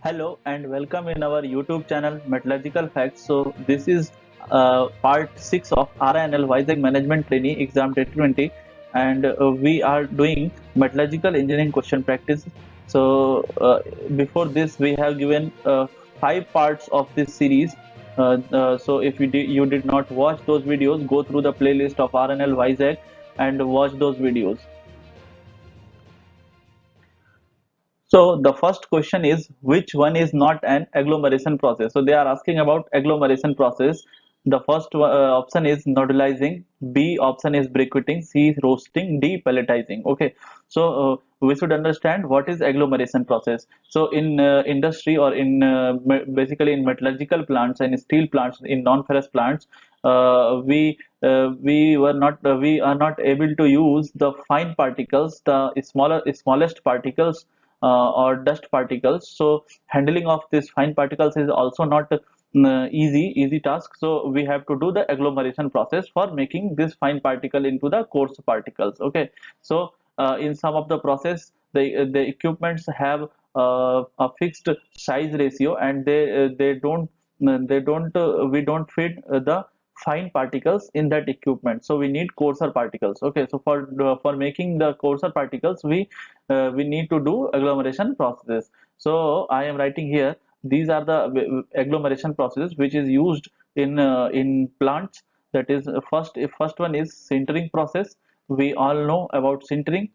Hello and welcome in our YouTube channel Metallurgical Facts. So this is part 6 of RINL Vizag Management Trainee Exam 2020, and we are doing metallurgical engineering question practice. So before this we have given 5 parts of this series. So if you did not watch those videos, go through the playlist of RNL Vizag and watch those videos. So the first question is, which one is not an agglomeration process? So they are asking about agglomeration process. The first option is nodulizing, B option is briquetting, C is roasting, D pelletizing. Okay, so we should understand what is agglomeration process. So in industry or in basically in metallurgical plants and steel plants, in non-ferrous plants, we are not able to use the fine particles, the smallest particles or dust particles. So handling of these fine particles is also not easy task. So we have to do the agglomeration process for making this fine particle into the coarse particles. Okay, so in some of the process, the equipments have a fixed size ratio, and they don't we don't fit the fine particles in that equipment, so we need coarser particles. Okay, so for making the coarser particles, we need to do agglomeration processes. So I am writing here, these are the agglomeration processes which is used in plants. That is, first one is sintering process. We all know about sintering.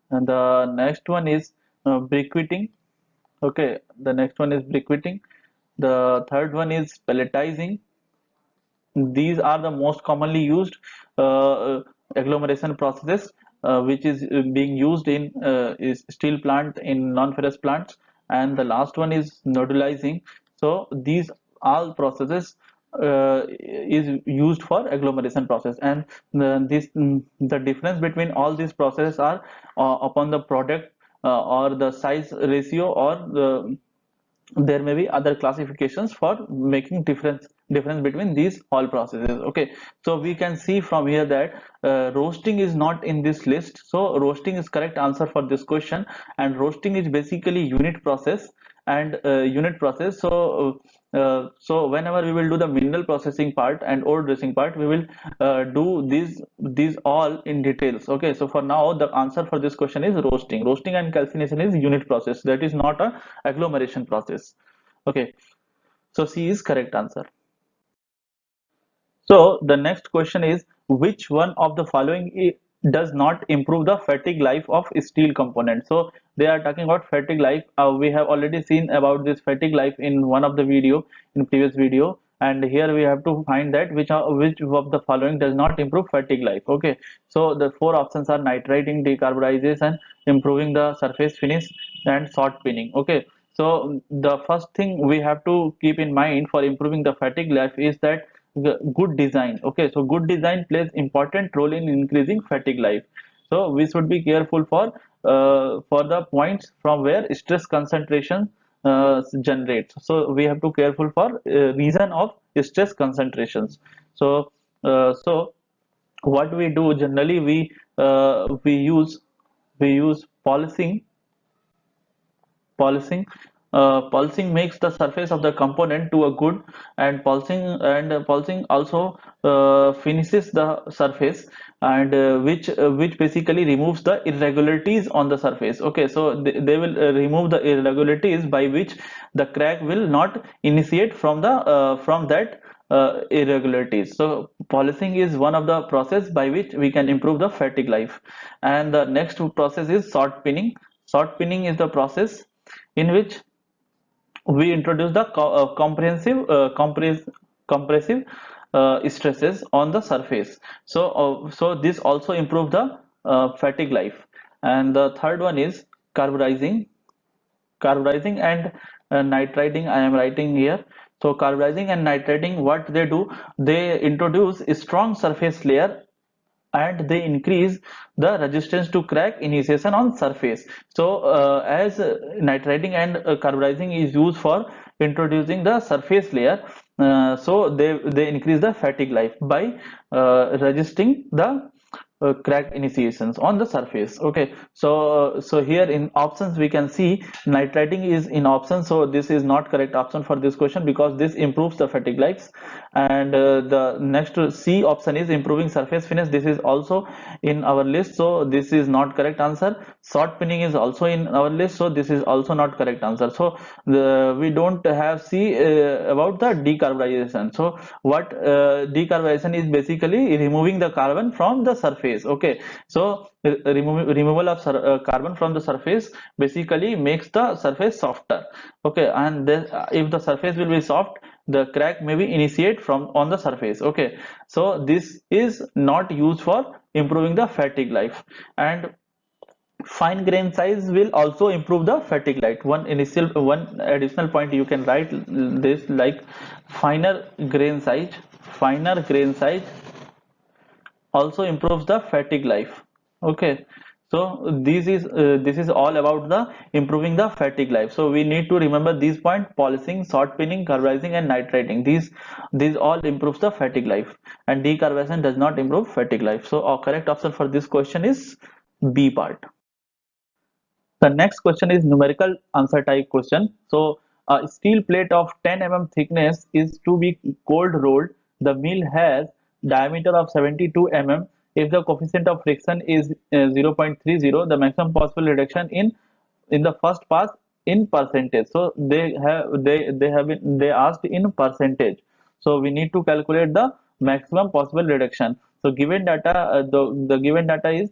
And the next one is briquetting. Okay, the next one is briquetting. The third one is pelletizing. These are the most commonly used agglomeration processes which is being used in is steel plant, in non-ferrous plants. And the last one is nodulizing. So these all processes is used for agglomeration process. And the difference between all these processes are upon the product or the size ratio, or there may be other classifications for making difference between these all processes. Okay, so we can see from here that roasting is not in this list. So roasting is correct answer for this question, and roasting is basically unit process. And unit process, so whenever we will do the mineral processing part and ore dressing part, we will do these all in details. Okay, so for now the answer for this question is roasting and calcination is unit process, that is not a agglomeration process. Okay, so C is correct answer. So the next question is, which one of the following does not improve the fatigue life of steel component? So they are talking about fatigue life. We have already seen about this fatigue life in one of the video, in previous video, and here we have to find that which of the following does not improve fatigue life. Okay, so the four options are nitrating, decarbonization, improving the surface finish, and short pinning. Okay, so the first thing we have to keep in mind for improving the fatigue life is that good design. Okay, so good design plays important role in increasing fatigue life. So we should be careful for the points from where stress concentration generates. So we have to careful for reason of stress concentrations. So so what we do generally, we use polishing makes the surface of the component to a good, and polishing also finishes the surface, and which basically removes the irregularities on the surface. Okay, so they will remove the irregularities by which the crack will not initiate from that irregularities. So polishing is one of the process by which we can improve the fatigue life. And the next process is short pinning. Short pinning is the process in which we introduce the compressive stresses on the surface. So this also improve the fatigue life. And the third one is carburizing and nitriding. I am writing here. So carburizing and nitriding, what they do, they introduce a strong surface layer, and they increase the resistance to crack initiation on surface. So as nitriding and carburizing is used for introducing the surface layer, so they increase the fatigue life by resisting the crack initiations on the surface. Okay, so here in options we can see nitrating is in option, so this is not correct option for this question because this improves the fatigue lives. And the next C option is improving surface finish, this is also in our list, so this is not correct answer. Short pinning is also in our list, so this is also not correct answer. So we don't have C about the decarbonization. So what decarbonization is basically removing the carbon from the surface. Okay, so removal of carbon from the surface basically makes the surface softer. Okay, and then if the surface will be soft, the crack may be initiate from on the surface. Okay, so this is not used for improving the fatigue life. And fine grain size will also improve the fatigue life. One additional point you can write this like finer grain size, finer grain size also improves the fatigue life. Okay, so this is all about the improving the fatigue life. So we need to remember these point: polishing, short pinning, carbonizing, and nitrating. These all improves the fatigue life, and decarbonization does not improve fatigue life. So our correct option for this question is B part. The next question is numerical answer type question. So a steel plate of 10 mm thickness is to be cold rolled. The mill has diameter of 72 mm. If the coefficient of friction is 0.30, the maximum possible reduction in the first pass in percentage. So they asked in percentage. So we need to calculate the maximum possible reduction. So given data, the given data is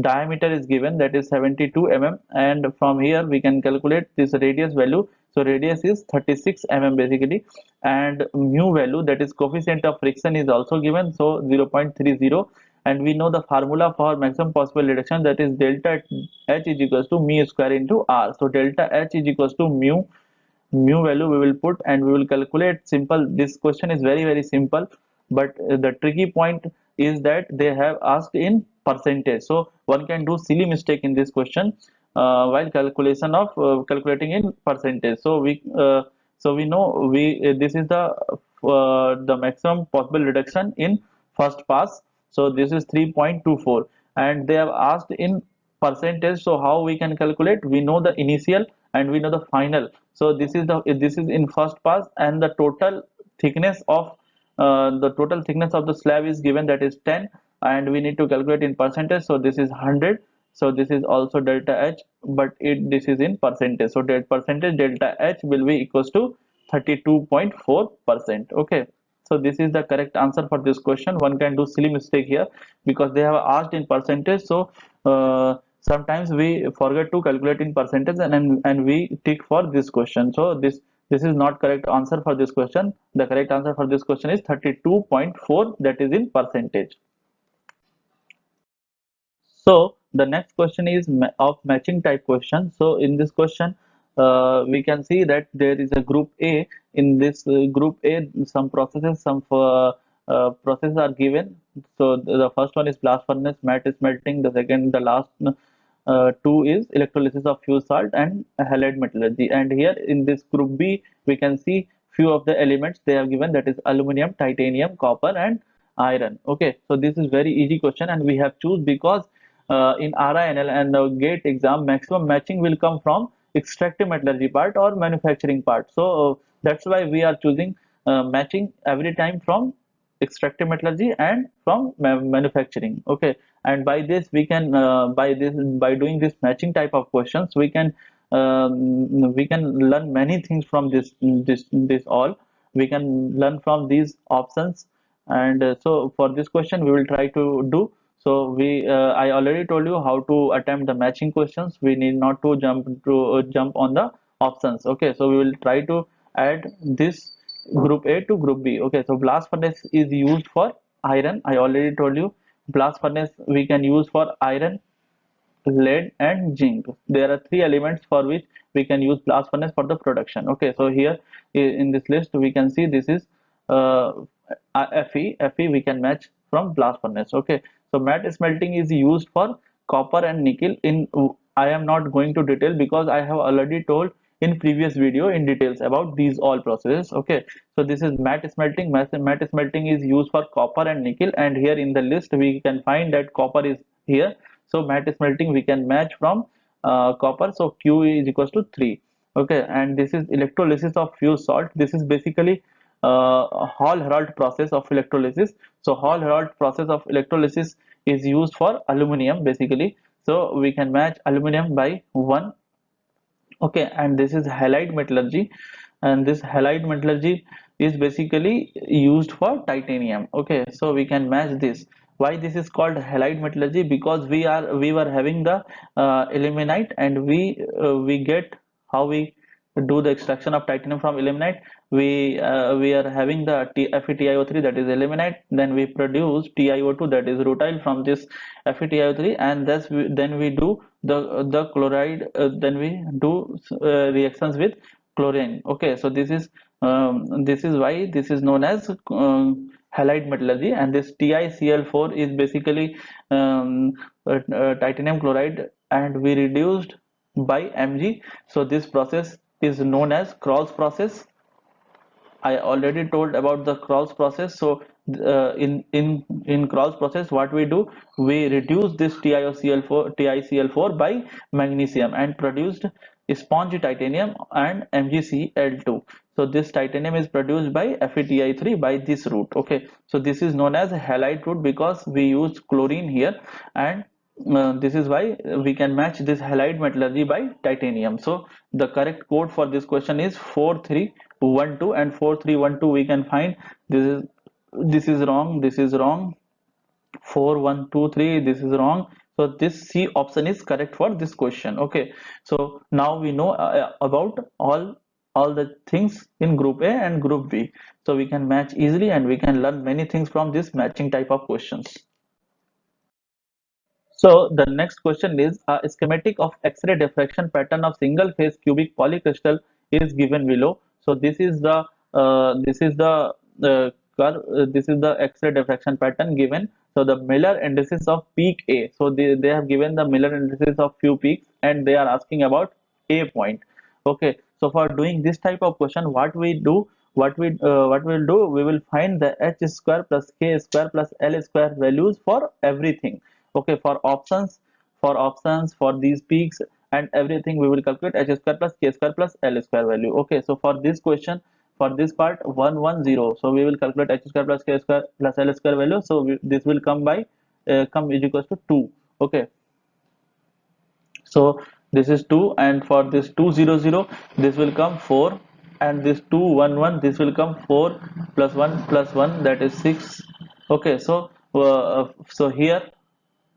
diameter is given, that is 72 mm, and from here we can calculate this radius value. So radius is 36 mm basically, and mu value, that is coefficient of friction, is also given, so 0.30. And we know the formula for maximum possible reduction, that is delta H is equals to mu square into R. So delta H is equals to mu value we will put, and we will calculate. Simple, this question is very simple, but the tricky point is that they have asked in percentage, so one can do silly mistake in this question while calculating in percentage. So we know we this is the maximum possible reduction in first pass, so this is 3.24, and they have asked in percentage. So how we can calculate? We know the initial and we know the final. So this is in first pass, and the total thickness of the slab is given, that is 10, and we need to calculate in percentage. So this is 100. So this is also delta H, but this is in percentage. So that percentage delta H will be equals to 32.4%. Okay. So this is the correct answer for this question. One can do silly mistake here because they have asked in percentage. So sometimes we forget to calculate in percentage, and we tick for this question. So this is not correct answer for this question. The correct answer for this question is 32.4, that is in percentage. So the next question is of matching type question. So in this question, we can see that there is a group A. In this group A, some processes are given. So the first one is blast furnace, matte smelting. The last two is electrolysis of fused salt and halide metallurgy. And here in this group B, we can see few of the elements they have given, that is aluminum, titanium, copper, and iron. Okay, so this is very easy question, and we have choose because in RINL and the GATE exam, maximum matching will come from extractive metallurgy part or manufacturing part. So that's why we are choosing matching every time from extractive metallurgy and from manufacturing. Okay, and by this we can by doing this matching type of questions, we can learn many things from this all. We can learn from these options, and so for this question we will try to do. So I already told you how to attempt the matching questions. We need not to jump on the options. Okay, so we will try to add this group A to group B. Okay, so blast furnace is used for iron. I already told you blast furnace we can use for iron, lead, and zinc. There are three elements for which we can use blast furnace for the production. Okay, so here in this list we can see this is uh, Fe we can match from blast furnace. Okay, so matte smelting is used for copper and nickel. I am not going to detail because I have already told in previous video in details about these all processes. Okay, so this is matte smelting. Matte smelting is used for copper and nickel, and here in the list we can find that copper is here. So matte smelting we can match from copper, so Q is equals to 3. Okay, and this is electrolysis of fused salt. This is basically Hall-Héroult process of electrolysis. So Hall-Héroult process of electrolysis is used for aluminum basically. So we can match aluminum by 1. Okay, and this is halide metallurgy, and this halide metallurgy is basically used for titanium. Okay, so we can match this. Why this is called halide metallurgy? Because we were having the ilmenite, and we get how we do the extraction of titanium from ilmenite. We are having the FeTiO3, that is ilmenite, then we produce TiO2, that is rutile, from this FeTiO3, and then we do the chloride, then we do reactions with chlorine. Okay, so this is why this is known as halide metallurgy. And this TiCl4 is basically titanium chloride, and we reduced by Mg. So this process is known as Krauss process. I already told about the Krauss process. So in Krauss process, what we do, we reduce this TiCl4 by magnesium and produced sponge titanium and MgCl2. So this titanium is produced by FeTi3 by this route. Okay, so this is known as halide route because we use chlorine here, and this is why we can match this halide metallurgy by titanium. So the correct code for this question is 4312, and 4312 we can find this is wrong, this is wrong, 4123, this is wrong. So this C option is correct for this question. Okay, so now we know about all the things in group A and group B, so we can match easily and we can learn many things from this matching type of questions. So the next question is a schematic of X-ray diffraction pattern of single phase cubic polycrystal is given below. So this is the curve, this is the X-ray diffraction pattern given. So the Miller indices of peak A. So they have given the Miller indices of few peaks, and they are asking about A point. Okay, so for doing this type of question, what we'll do, we will find the h square plus k square plus l square values for everything. Okay, for options for these peaks and everything, we will calculate h square plus k square plus l square value. Okay, so for this question, for this part 110, so we will calculate h square plus k square plus l square value. So this will come by come is equals to 2. Okay, so this is 2, and for this 200, this will come 4, and this 211, this will come 4 plus 1, that is 6. Okay, so here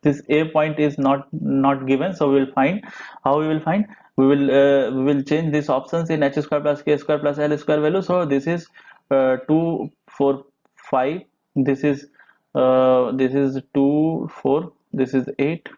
this A point is not given, so we will find how we will find. We will change these options in h square plus k square plus l square value. So this is 2 4 5, this is 2 4, this is 8,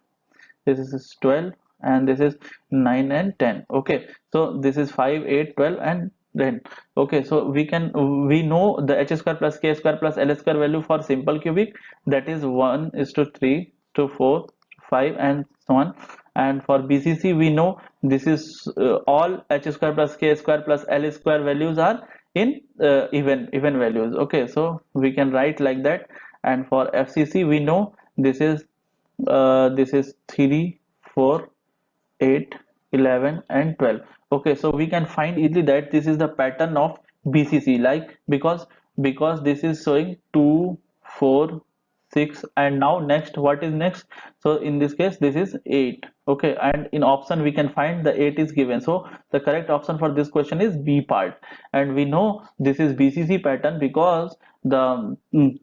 this is 12, and this is 9 and 10. Okay, so this is 5 8 12 and 10. Okay, so we know the h square plus k square plus l square value for simple cubic, that is 1 is to 3 to 4 5 and so on. And for BCC we know this is all h square plus k square plus l square values are in even values. Okay, so we can write like that. And for FCC we know this is 3 4 8 11 and 12. Okay, so we can find easily that this is the pattern of BCC, like because this is showing 2 4 6, and now next, what is next? So in this case this is 8. Okay, and in option we can find the 8 is given, so the correct option for this question is B part. And we know this is BCC pattern because the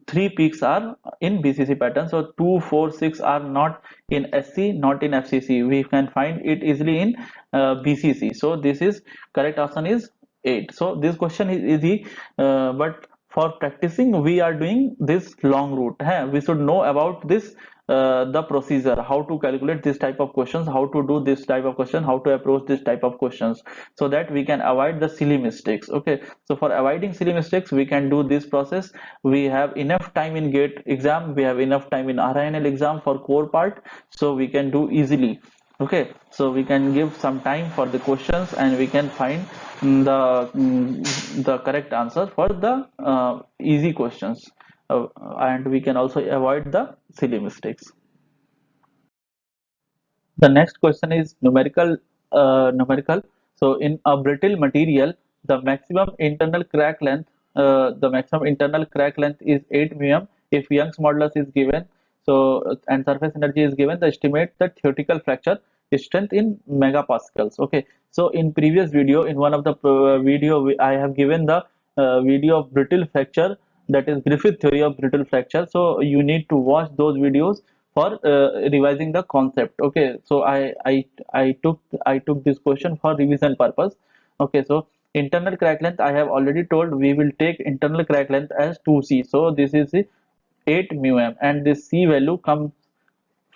three peaks are in BCC pattern. So 2 4 6 are not in SC, not in FCC. We can find it easily in BCC. So this is correct option is 8. So this question is easy, but for practicing we are doing this long route. We should know about this the procedure, how to calculate this type of questions, how to do this type of question, how to approach this type of questions, so that we can avoid the silly mistakes. Okay, so for avoiding silly mistakes we can do this process. We have enough time in GATE exam, we have enough time in RINL exam for core part, so we can do easily Okay, so we can give some time for the questions and we can find the correct answer for the easy questions, and we can also avoid the silly mistakes. The next question is numerical. Numerical. So in a brittle material, the maximum internal crack length is 8 mm. If Young's modulus is given, so and surface energy is given, the estimate the theoretical fracture strength in megapascals. Okay. So in previous video, in one of the video, I have given the video of brittle fracture, that is Griffith theory of brittle fracture. So you need to watch those videos for revising the concept. Okay, so I took this question for revision purpose. Okay, so internal crack length, I have already told we will take internal crack length as 2c, so this is the 8 mu m, and this c value comes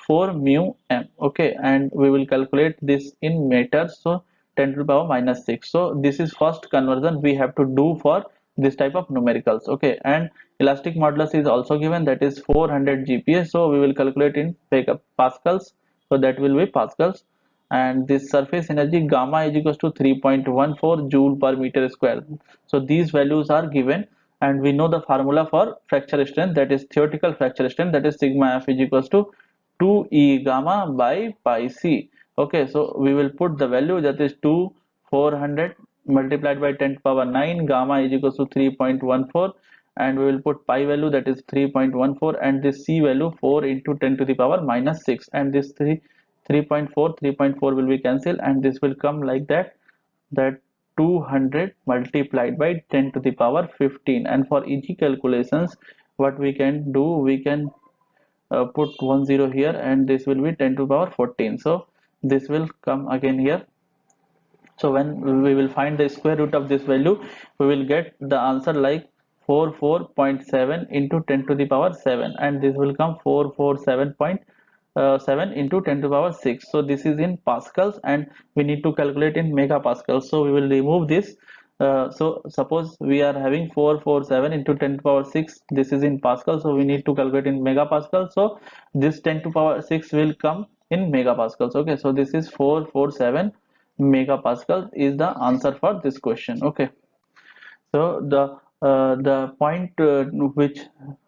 4 mu m. Okay, and we will calculate this in meters, so 10 to the power minus 6. So this is first conversion we have to do for this type of numericals. Okay, and elastic modulus is also given, that is 400 gpa, so we will calculate in pascals, so that will be pascals. And this surface energy gamma is equals to 3.14 joule per meter square. So these values are given, and we know the formula for fracture strength, that is theoretical fracture strength, that is sigma f is equals to 2e gamma by pi c. Okay, so we will put the value, that is 2 400 multiplied by 10 to the power 9, gamma is equals to 3.14, and we will put pi value, that is 3.14, and this c value 4 into 10 to the power minus 6, and this 3.4 will be cancelled, and this will come like that 200 multiplied by 10 to the power 15. And for easy calculations, what we can do, we can put 10 here, and this will be 10 to the power 14, so this will come again here. So when we will find the square root of this value, we will get the answer like 44.7 into 10 to the power 7, and this will come 447.7 into 10 to the power 6. So this is in pascals, and we need to calculate in megapascals, so we will remove this. So suppose we are having 447 into 10 to the power 6, this is in pascal, so we need to calculate in megapascal, so this 10 to the power 6 will come in megapascals. Okay, so this is 447 megapascal is the answer for this question. Okay, so the point which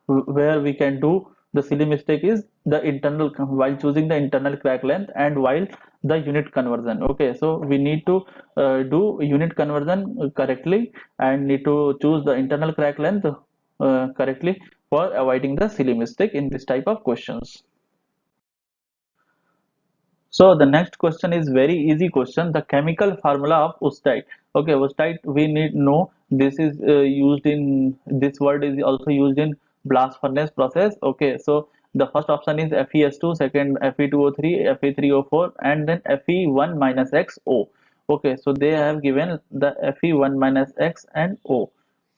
where we can do the silly mistake is the internal, while choosing the internal crack length and while the unit conversion. Okay, so we need to do unit conversion correctly, and need to choose the internal crack length correctly for avoiding the silly mistake in this type of questions. So the next question is very easy question. The chemical formula of Ustaite. Okay, Ustaite we need know. This is used in, this word is also used in blast furnace process. Okay, so the first option is FeS2, second Fe2O3, Fe3O4, and then Fe1 minus X O. Okay, so they have given the Fe1 minus X and O.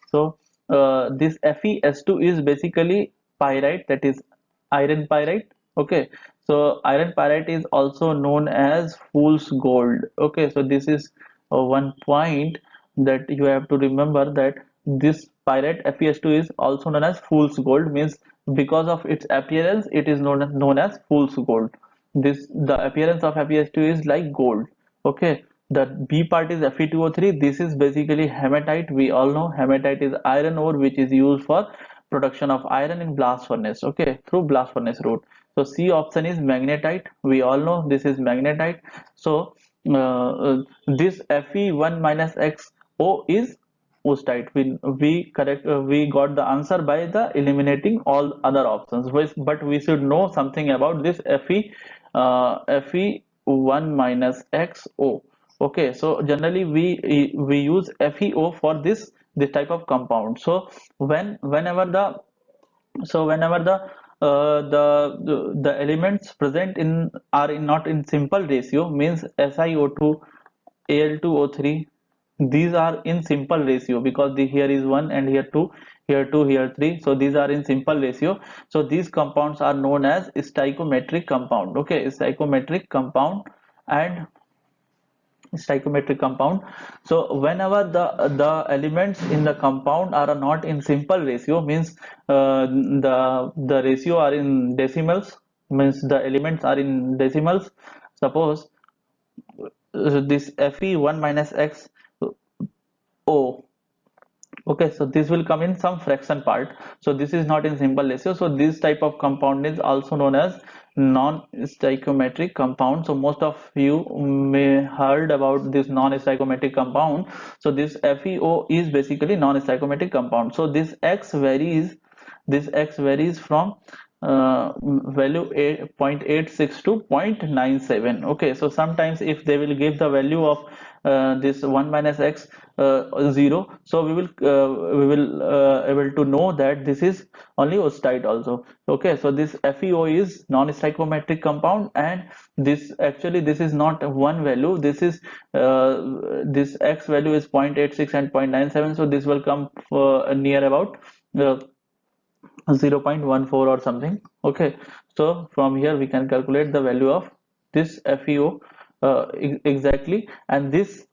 So this FeS2 is basically pyrite, that is iron pyrite. Okay, so iron pyrite is also known as fool's gold. Okay, so this is one point that you have to remember, that this pyrite FeS2 is also known as fool's gold, means because of its appearance it is known as fool's gold. This, the appearance of FeS2 is like gold. Okay, the B part is Fe2O3. This is basically hematite. We all know hematite is iron ore which is used for production of iron in blast furnace. Okay, through blast furnace route. So C option is magnetite. We all know this is magnetite. So this Fe1 minus XO is Ustaite. We got the answer by the eliminating all other options. But we should know something about this Fe1 minus XO. Okay, so generally we use FeO for this type of compound. So whenever the elements present in are not in simple ratio, means SiO2, Al2O3, these are in simple ratio, because here is 1 and here 2, here 2, here 3, so these are in simple ratio. So these compounds are known as stoichiometric compound. Okay, stoichiometric compound and stoichiometric compound. So whenever the elements in the compound are not in simple ratio, means the ratio are in decimals, means the elements are in decimals. Suppose this Fe1 minus X O. Okay, so this will come in some fraction part. So this is not in simple ratio. So this type of compound is also known as non-stoichiometric compound. So most of you may heard about this non-stoichiometric compound. So this FeO is basically non-stoichiometric compound. So this X varies from value 0.86 to 0.97. Okay, so sometimes if they will give the value of this 1 minus X 0, so we will able to know that this is only oocyte also. Okay, so this FeO is non-stoichiometric compound, and this is not one value. This X value is 0.86 and 0.97, so this will come near about uh, 0.14 or something. Okay, so from here we can calculate the value of this FeO exactly, and this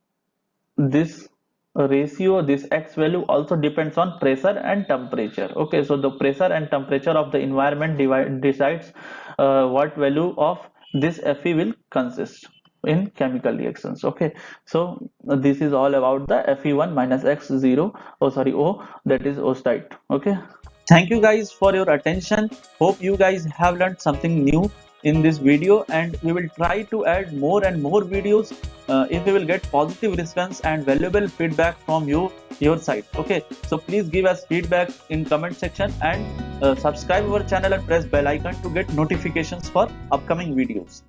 ratio, this X value also depends on pressure and temperature. Okay, so the pressure and temperature of the environment decides what value of this Fe will consist in chemical reactions. Okay, so this is all about the Fe1 minus X0, oh sorry, O, that is oocyte. Okay, thank you guys for your attention. Hope you guys have learned something new in this video, and we will try to add more and more videos if we will get positive response and valuable feedback from your side. Okay, so please give us feedback in comment section, and subscribe our channel and press bell icon to get notifications for upcoming videos.